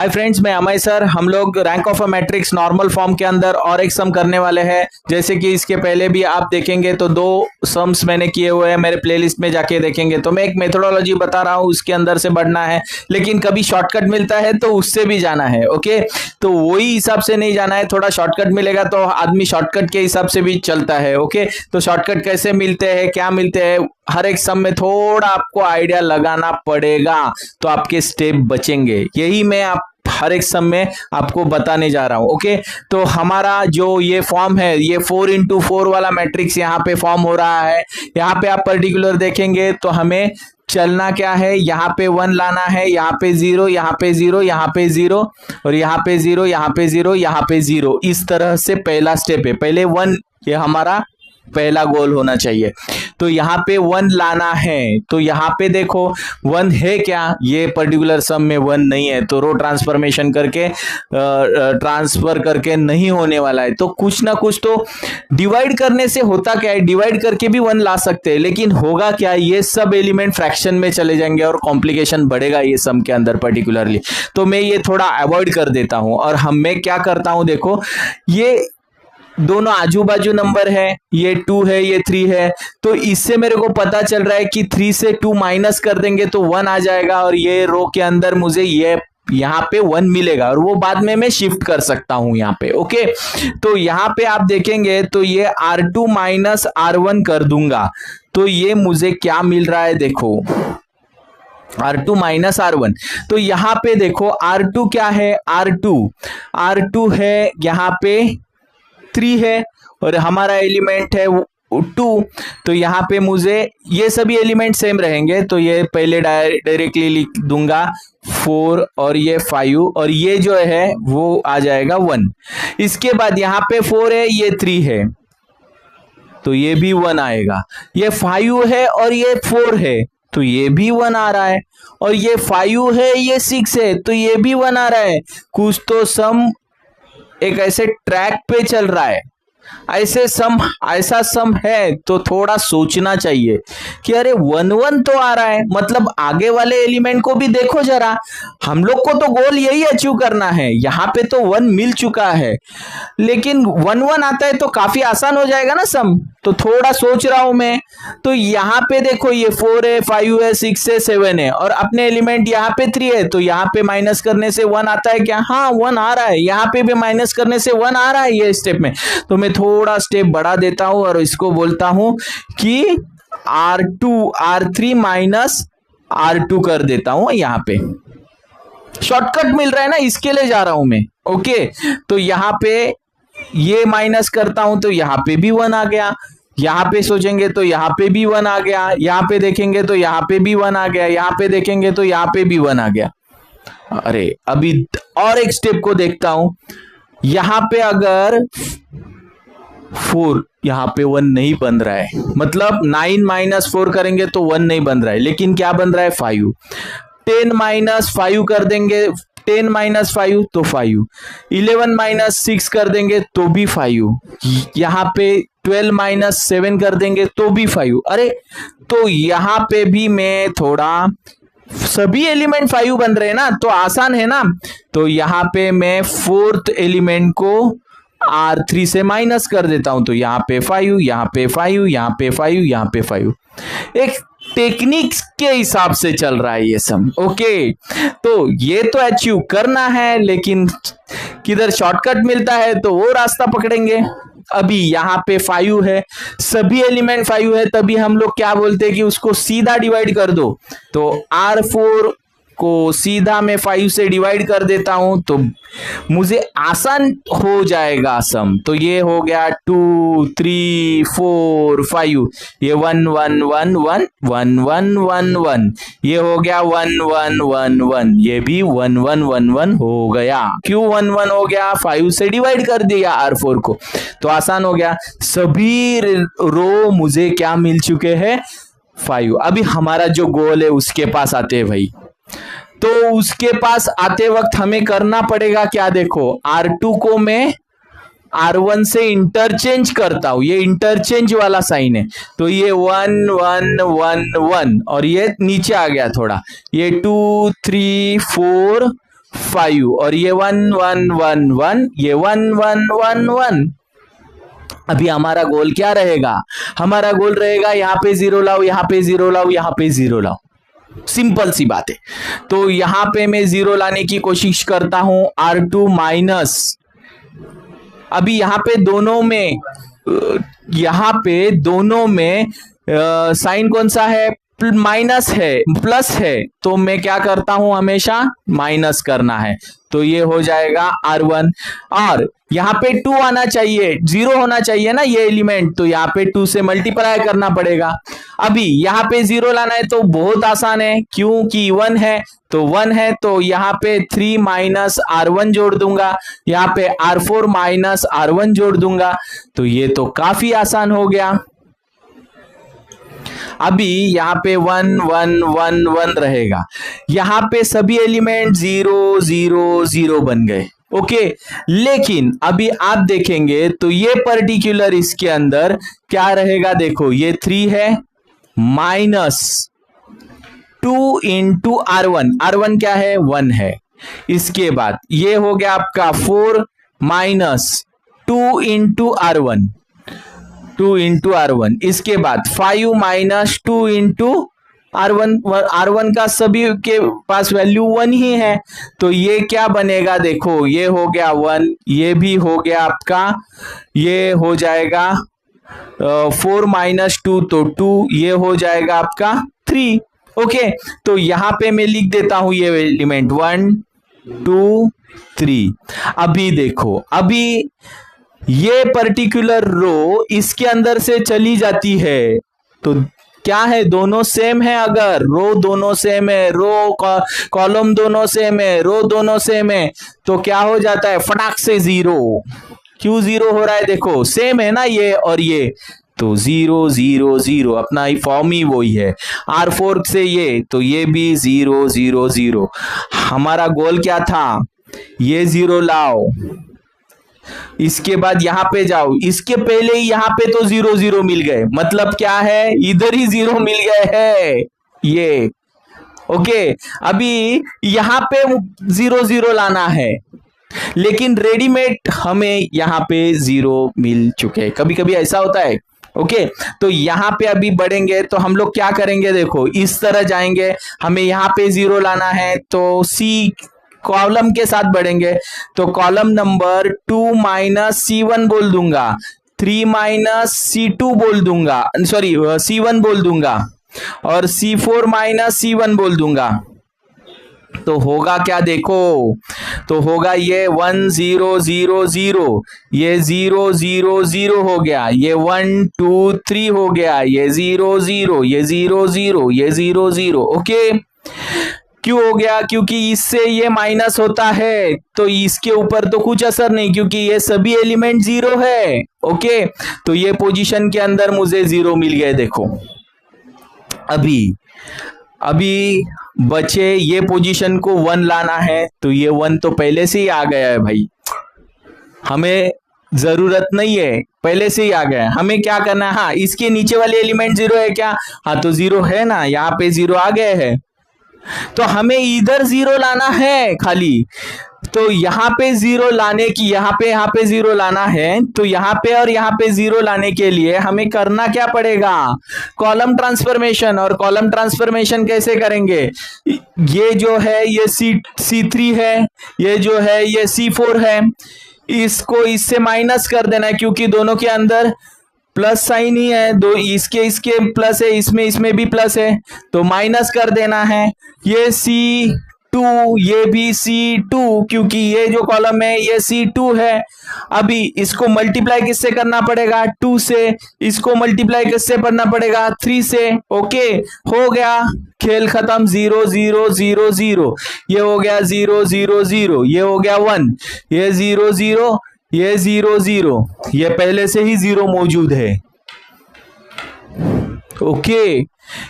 Hi friends, मैं Amay sir. हम लोग rank of a matrix normal form के अंदर और एक सम करने वाले हैं। जैसे कि इसके पहले भी आप देखेंगे तो दो सम्स मैंने किए हुए हैं, मेरे प्लेलिस्ट में जाके देखेंगे। तो मैं एक मेथोडोलॉजी बता रहा हूँ, उसके अंदर से बढ़ना है, लेकिन कभी शॉर्टकट मिलता है तो उससे भी जाना है। ओके, तो वही हिसाब से नहीं जाना है, थोड़ा शॉर्टकट मिलेगा तो आदमी शॉर्टकट के हिसाब से भी चलता है। ओके, तो शॉर्टकट कैसे मिलते हैं, क्या मिलते हैं, हर एक सम में थोड़ा आपको आइडिया लगाना पड़ेगा तो आपके स्टेप बचेंगे। यही मैं आप हर एक सम में आपको बताने जा रहा हूं। ओके, तो हमारा जो ये फॉर्म है, ये 4x4 वाला मैट्रिक्स यहाँ पे फॉर्म हो रहा है। यहाँ पे आप पर्टिकुलर देखेंगे तो हमें चलना क्या है, यहाँ पे 1 लाना है, यहाँ पे 0, यहाँ पे 0, यहाँ पे 0 और यहाँ पे 0, यहाँ पे 0, यहाँ पे 0। इस तरह से पहला स्टेप है, पहले 1, ये हमारा पहला गोल होना चाहिए। तो यहाँ पे 1 लाना है, तो यहाँ पे देखो 1 है क्या, ये पर्टिकुलर सम में 1 नहीं है, तो रो ट्रांसफॉर्मेशन करके ट्रांसफर करके नहीं होने वाला है। तो कुछ ना कुछ तो डिवाइड करने से होता क्या है, डिवाइड करके भी 1 ला सकते हैं, लेकिन होगा क्या, ये सब एलिमेंट फ्रैक्शन में चले जाएंगे और कॉम्प्लिकेशन बढ़ेगा ये सम के अंदर पर्टिकुलरली। तो मैं ये थोड़ा अवॉइड कर देता हूं और मैं क्या करता हूं, देखो ये दोनों आजू बाजू नंबर है, ये 2 है, ये 3 है, तो इससे मेरे को पता चल रहा है कि 3 से 2 माइनस कर देंगे तो 1 आ जाएगा और ये रो के अंदर मुझे ये यहाँ पे 1 मिलेगा और वो बाद में मैं शिफ्ट कर सकता हूं यहाँ पे। ओके, तो यहाँ पे आप देखेंगे तो ये R2 माइनस R1 कर दूंगा तो ये मुझे क्या मिल रहा है, देखो R2 माइनस R1। तो यहाँ पे देखो R2 क्या है, R2 है यहाँ पे 3 है और हमारा एलिमेंट है 2। तो यहाँ पे मुझे ये सभी एलिमेंट सेम रहेंगे, तो ये पहले डायरेक्टली लिख दूंगा 4 और ये 5 और ये जो है वो आ जाएगा 1। इसके बाद यहाँ पे 4 है, ये 3 है, तो ये भी 1 आएगा। ये 5 है और ये 4 है, तो ये भी 1 आ रहा है और ये 5 है, ये 6 है, तो ये भी 1 आ रहा है। कुछ तो सम एक ऐसे ट्रैक पे चल रहा है, ऐसा सम है तो थोड़ा सोचना चाहिए कि अरे 1 तो आ रहा है, मतलब आगे वाले एलिमेंट को भी देखो जरा। हम लोग को तो गोल यही अचीव करना है, यहाँ पे तो 1 मिल चुका है, लेकिन 1 आता है तो काफी आसान हो जाएगा ना सम। तो थोड़ा सोच रहा हूं मैं। तो यहाँ पे देखो ये 4 है, 5 है, 6 है, 7 है और अपने एलिमेंट यहाँ पे 3 है, तो यहाँ पे माइनस करने से 1 आता है क्या, हाँ 1 आ रहा है। यहाँ पे भी माइनस करने से 1 आ रहा है ये स्टेप में। तो मैं थोड़ा स्टेप बढ़ा देता हूं और इसको बोलता हूं कि R3 माइनस R2 कर देता हूं। यहाँ पे शॉर्टकट मिल रहा है ना, इसके लिए जा रहा हूं मैं। ओके, तो यहाँ पे ये माइनस करता हूं तो यहाँ पे भी 1 आ गया, यहाँ पे सोचेंगे तो यहाँ पे भी 1 आ गया, यहाँ पे देखेंगे तो यहाँ पे भी 1 आ गया, यहाँ पे देखेंगे तो यहाँ पे भी 1 आ गया। अरे अभी और एक स्टेप को देखता हूं, यहाँ पे अगर 4, यहाँ पे 1 नहीं बन रहा है, मतलब 9 माइनस 4 करेंगे तो 1 नहीं बन रहा है, लेकिन क्या बन रहा है 5। 10 माइनस 5 कर देंगे, 10 माइनस 5 तो 5, 11 माइनस 6 कर देंगे तो भी 5, यहाँ पे 12 माइनस 7 कर देंगे तो भी 5। अरे तो यहाँ पे भी मैं थोड़ा, सभी एलिमेंट 5 बन रहे हैं ना, तो आसान है ना। तो यहाँ पे मैं 4th एलिमेंट को R3 से माइनस कर देता हूं, तो यहाँ पे 5, यहाँ पे 5, यहाँ पे 5, यहाँ पे 5। एक टेक्निक के हिसाब से चल रहा है ये सब। ओके, तो ये तो अचीव करना है, लेकिन किधर शॉर्टकट मिलता है तो वो रास्ता पकड़ेंगे। अभी यहाँ पे 5 है, सभी एलिमेंट 5 है, तभी हम लोग क्या बोलते हैं कि उसको सीधा डिवाइड कर दो। तो R4 को सीधा मैं 5 से डिवाइड कर देता हूं तो मुझे आसान हो जाएगा सम। तो ये हो गया 2 3 4 5, ये 1 1 1 1 1 1 1 1, ये हो गया 1 1 1 1, ये भी 1 1 1 1 हो गया। क्यों 1 1 हो गया, 5 से डिवाइड कर दिया R4 को, तो आसान हो गया। सभी रो मुझे क्या मिल चुके हैं, 5। अभी हमारा जो गोल है उसके पास आते हैं भाई। तो उसके पास आते वक्त हमें करना पड़ेगा क्या, देखो R2 को मैं R1 से इंटरचेंज करता हूं, ये इंटरचेंज वाला साइन है, तो ये 1 1 1 1 और ये नीचे आ गया थोड़ा, ये 2 3 4 5 और ये 1 1 1 1, ये 1 1 1 1। अभी हमारा गोल क्या रहेगा? हमारा गोल रहेगा यहाँ पे 0 लाओ, यहाँ पे 0 लाओ, यहाँ पे 0 लाओ। सिंपल सी बात है। तो यहां पे मैं 0 लाने की कोशिश करता हूं, R2 माइनस। अभी यहां पे दोनों में साइन कौन सा है? माइनस है, प्लस है, तो मैं क्या करता हूं? हमेशा माइनस करना है। तो ये हो जाएगा R1 और यहाँ पे 2 आना चाहिए, 0 होना चाहिए ना ये एलिमेंट, तो यहाँ पे 2 से मल्टीप्लाई करना पड़ेगा। अभी यहाँ पे 0 लाना है तो बहुत आसान है, क्योंकि 1 है तो 1 है, तो यहाँ पे 3 माइनस R1 जोड़ दूंगा, यहाँ पे R4 माइनस R1 जोड़ दूंगा, तो ये तो काफी आसान हो गया। अभी यहाँ पे 1 1 1 1 रहेगा, यहाँ पे सभी एलिमेंट 0 0 0 बन गए। ओके, लेकिन अभी आप देखेंगे तो ये पर्टिकुलर इसके अंदर क्या रहेगा? देखो ये 3 है माइनस 2 इंटू R1, R1 क्या है? 1 है। इसके बाद ये हो गया आपका 4 minus 2 into R1, 2 into R1। इसके बाद 5 माइनस 2 इंटू R1, R1 का सभी के पास वैल्यू 1 ही है, तो ये क्या बनेगा? देखो ये हो गया 1, ये भी हो गया आपका, ये हो जाएगा 4 माइनस 2 तो 2, ये हो जाएगा आपका 3। ओके, तो यहां पे मैं लिख देता हूं ये एलिमेंट 1 2 3। अभी देखो, अभी ये पर्टिकुलर रो इसके अंदर से चली जाती है, तो क्या है? दोनों सेम है। अगर रो दोनों सेम है, रो कॉलम दोनों सेम है, रो दोनों सेम है, तो क्या हो जाता है? फटाक से 0। क्यों 0 हो रहा है? देखो सेम है ना ये और ये, तो 0 0 0, अपना ही फॉर्म ही वही है। R4 से ये, तो ये भी 0 0 0। हमारा गोल क्या था? ये 0 लाओ, इसके बाद यहां पे जाओ, इसके पहले ही यहां पे तो 0 0 मिल गए, मतलब क्या है? इधर ही 0 मिल गए है ये। ओके, अभी यहां पे 0 0 लाना है, लेकिन रेडीमेड हमें यहां पे 0 मिल चुके हैं। कभी कभी ऐसा होता है। ओके, तो यहां पे अभी बढ़ेंगे तो हम लोग क्या करेंगे? देखो इस तरह जाएंगे, हमें यहां पे 0 लाना है, तो सी कॉलम के साथ बढ़ेंगे, तो कॉलम नंबर 2 माइनस C1 बोल दूंगा, 3 माइनस C2 बोल दूंगा, सॉरी C1 बोल दूंगा, और C4 माइनस C1 बोल दूंगा। तो होगा क्या? देखो, तो होगा ये 1 0 0 0, ये 0 0 0 हो गया, ये 1 2 3 हो गया, ये 0 0, ये 0 0, ये 0 0। ओके, क्यों हो गया? क्योंकि इससे ये माइनस होता है, तो इसके ऊपर तो कुछ असर नहीं, क्योंकि ये सभी एलिमेंट 0 है। ओके, तो ये पोजीशन के अंदर मुझे 0 मिल गए। देखो अभी बचे ये पोजीशन को 1 लाना है, तो ये 1 तो पहले से ही आ गया है भाई, हमें जरूरत नहीं है, पहले से ही आ गया है। हमें क्या करना है? हाँ, इसके नीचे वाले एलिमेंट 0 है क्या? हाँ, तो 0 है ना, यहाँ पे 0 आ गए हैं, तो हमें इधर 0 लाना है खाली। तो यहाँ पे 0 लाने की, यहाँ पे 0 लाना है, तो यहाँ पे और यहाँ पे 0 लाने के लिए हमें करना क्या पड़ेगा? Column transformation. और कॉलम ट्रांसफॉर्मेशन कैसे करेंगे? ये जो है ये C3 है, ये जो है ये C4 है, इसको इससे माइनस कर देना है, क्योंकि दोनों के अंदर प्लस साइन ही है, दो इसके प्लस है, इसमें भी प्लस है, तो माइनस कर देना है। ये C2, ये भी C2, क्योंकि ये जो कॉलम है ये C2 है। अभी इसको मल्टीप्लाई किससे करना पड़ेगा? 2 से। इसको मल्टीप्लाई किससे करना पड़ेगा? 3 से। ओके, हो गया, खेल खत्म। 0 0 0 0, ये हो गया 0 0 0, ये हो गया 1, ये 0 0, ये 0 0, ये पहले से ही 0 मौजूद है। ओके,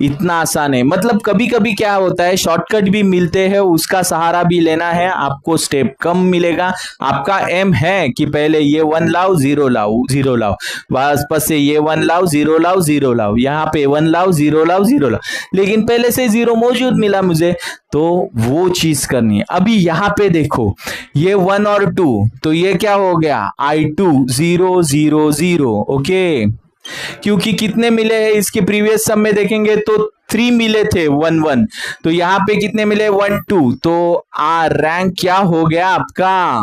इतना आसान है। मतलब कभी कभी क्या होता है, शॉर्टकट भी मिलते हैं, उसका सहारा भी लेना है, आपको स्टेप कम मिलेगा। आपका एम है कि पहले ये 1 लाओ, 0 लाओ, 0 लाओ, वापस से ये 1 लाओ, 0 लाओ, 0 लाओ, यहाँ पे 1 लाओ, 0 लाओ, 0 लाओ, लेकिन पहले से 0 मौजूद मिला मुझे, तो वो चीज करनी है। अभी यहाँ पे देखो, ये 1 और 2, तो ये क्या हो गया, I2 0 0 0। ओके, क्योंकि कितने मिले हैं इसके प्रीवियस सम में देखेंगे तो 3 मिले थे, 1 1, तो यहाँ पे कितने मिले, 1 2, तो रैंक क्या हो गया आपका,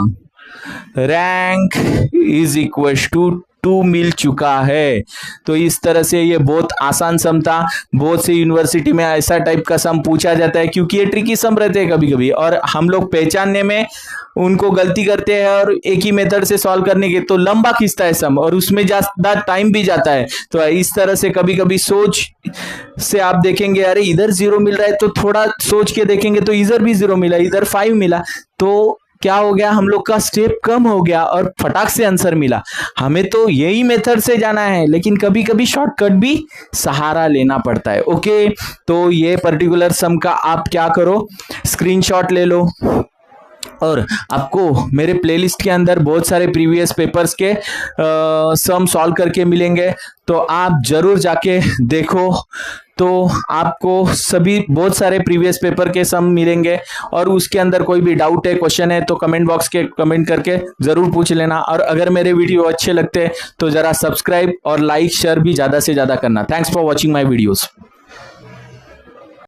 रैंक इज इक्वल टू 2 मिल चुका है। तो इस तरह से ये बहुत आसान सम था। बहुत सी यूनिवर्सिटी में ऐसा टाइप का सम पूछा जाता है, क्योंकि ये ट्रिकी सम रहते हैं कभी कभी, और हम लोग पहचानने में उनको गलती करते हैं, और एक ही मेथड से सॉल्व करने के तो लंबा खींचता है सम, और उसमें ज्यादा टाइम भी जाता है। तो इस तरह से कभी कभी सोच से आप देखेंगे, अरे इधर 0 मिल रहा है, तो थोड़ा सोच के देखेंगे तो इधर भी 0 मिला, इधर 5 मिला, तो क्या हो गया, हम लोग का स्टेप कम हो गया और फटाक से आंसर मिला। हमें तो यही मेथड से जाना है, लेकिन कभी कभी शॉर्टकट भी सहारा लेना पड़ता है। ओके, तो ये पर्टिकुलर सम का आप क्या करो, स्क्रीनशॉट ले लो, और आपको मेरे प्लेलिस्ट के अंदर बहुत सारे प्रीवियस पेपर्स के सम सॉल्व करके मिलेंगे, तो आप जरूर जाके देखो। तो आपको सभी बहुत सारे प्रीवियस पेपर के सम मिलेंगे, और उसके अंदर कोई भी डाउट है, क्वेश्चन है, तो कमेंट बॉक्स के कमेंट करके जरूर पूछ लेना। और अगर मेरे वीडियो अच्छे लगते हैं तो जरा सब्सक्राइब और लाइक शेयर भी ज्यादा से ज्यादा करना। Thanks for watching my videos.